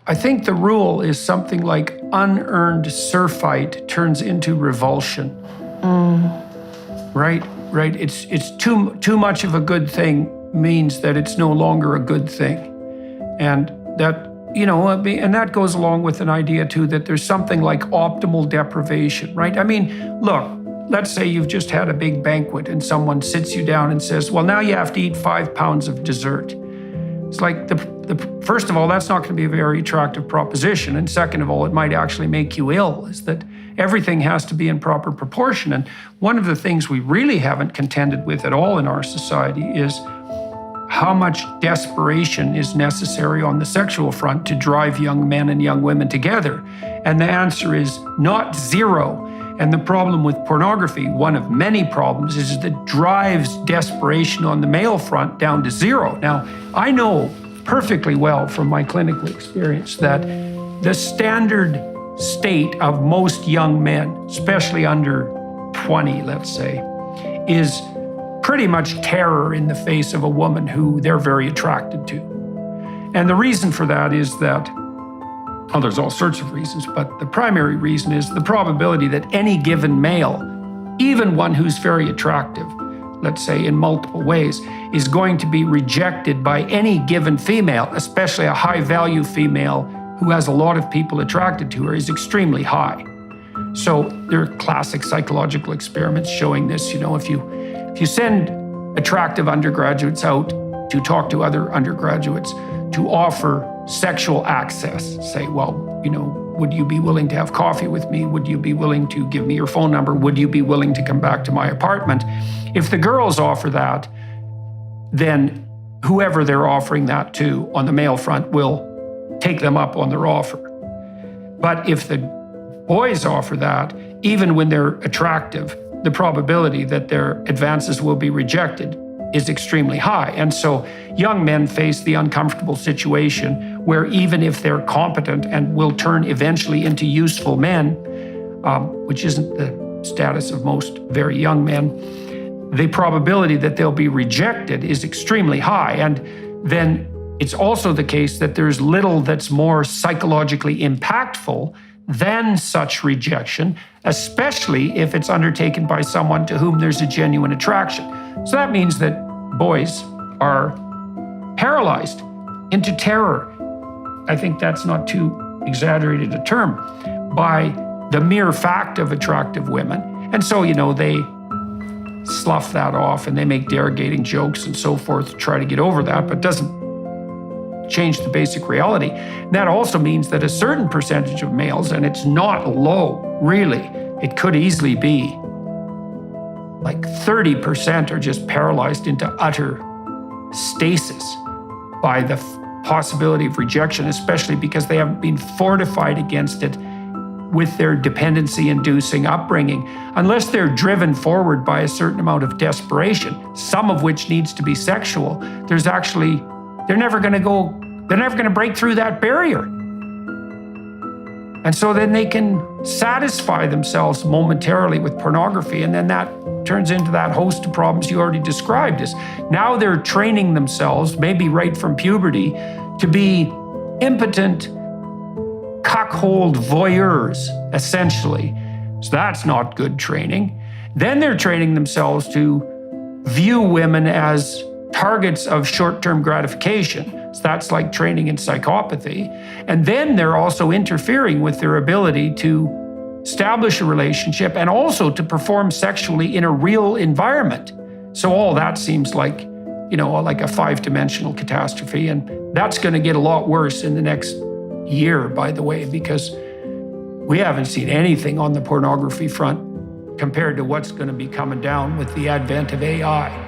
I think the rule is something like unearned surfeit turns into revulsion. Right. It's too much of a good thing means that it's no longer a good thing. And that, and that goes along with an idea too, that there's something like optimal deprivation, right? I mean, look, let's say you've just had a big banquet and someone sits you down and says, well, now you have to eat 5 pounds of dessert. It's like, first of all, that's not going to be a very attractive proposition. And second of all, it might actually make you ill, is that everything has to be in proper proportion. And one of the things we really haven't contended with at all in our society is how much desperation is necessary on the sexual front to drive young men and young women together. And the answer is not zero. And the problem with pornography, one of many problems, is that it drives desperation on the male front down to zero. Now, I know perfectly well from my clinical experience that the standard state of most young men, especially under 20, let's say, is pretty much terror in the face of a woman who they're very attracted to. And the reason for that is that, well, there's all sorts of reasons, but the primary reason is the probability that any given male, even one who's very attractive, let's say in multiple ways, is going to be rejected by any given female, especially a high-value female who has a lot of people attracted to her, is extremely high. So there are classic psychological experiments showing this. If you send attractive undergraduates out to talk to other undergraduates to offer sexual access, say, well, would you be willing to have coffee with me? Would you be willing to give me your phone number? Would you be willing to come back to my apartment? If the girls offer that, then whoever they're offering that to on the male front will take them up on their offer. But if the boys offer that, even when they're attractive, the probability that their advances will be rejected is extremely high. And so young men face the uncomfortable situation where even if they're competent and will turn eventually into useful men, which isn't the status of most very young men, the probability that they'll be rejected is extremely high. And then it's also the case that there's little that's more psychologically impactful than such rejection, especially if it's undertaken by someone to whom there's a genuine attraction. So that means that boys are paralyzed into terror. I think that's not too exaggerated a term, by the mere fact of attractive women. And so, they slough that off and they make derogating jokes and so forth to try to get over that, but doesn't change the basic reality. That also means that a certain percentage of males, and it's not low, really, it could easily be like 30% are just paralyzed into utter stasis by the possibility of rejection, especially because they haven't been fortified against it with their dependency-inducing upbringing. Unless they're driven forward by a certain amount of desperation, some of which needs to be sexual, they're never going to break through that barrier. And so then they can satisfy themselves momentarily with pornography, and then that turns into that host of problems you already described. Is now they're training themselves, maybe right from puberty, to be impotent, cuckold voyeurs, essentially. So that's not good training. Then they're training themselves to view women as targets of short-term gratification. So that's like training in psychopathy. And then they're also interfering with their ability to establish a relationship and also to perform sexually in a real environment. So all that seems like, like a 5-dimensional catastrophe. And that's going to get a lot worse in the next year, by the way, because we haven't seen anything on the pornography front compared to what's going to be coming down with the advent of AI.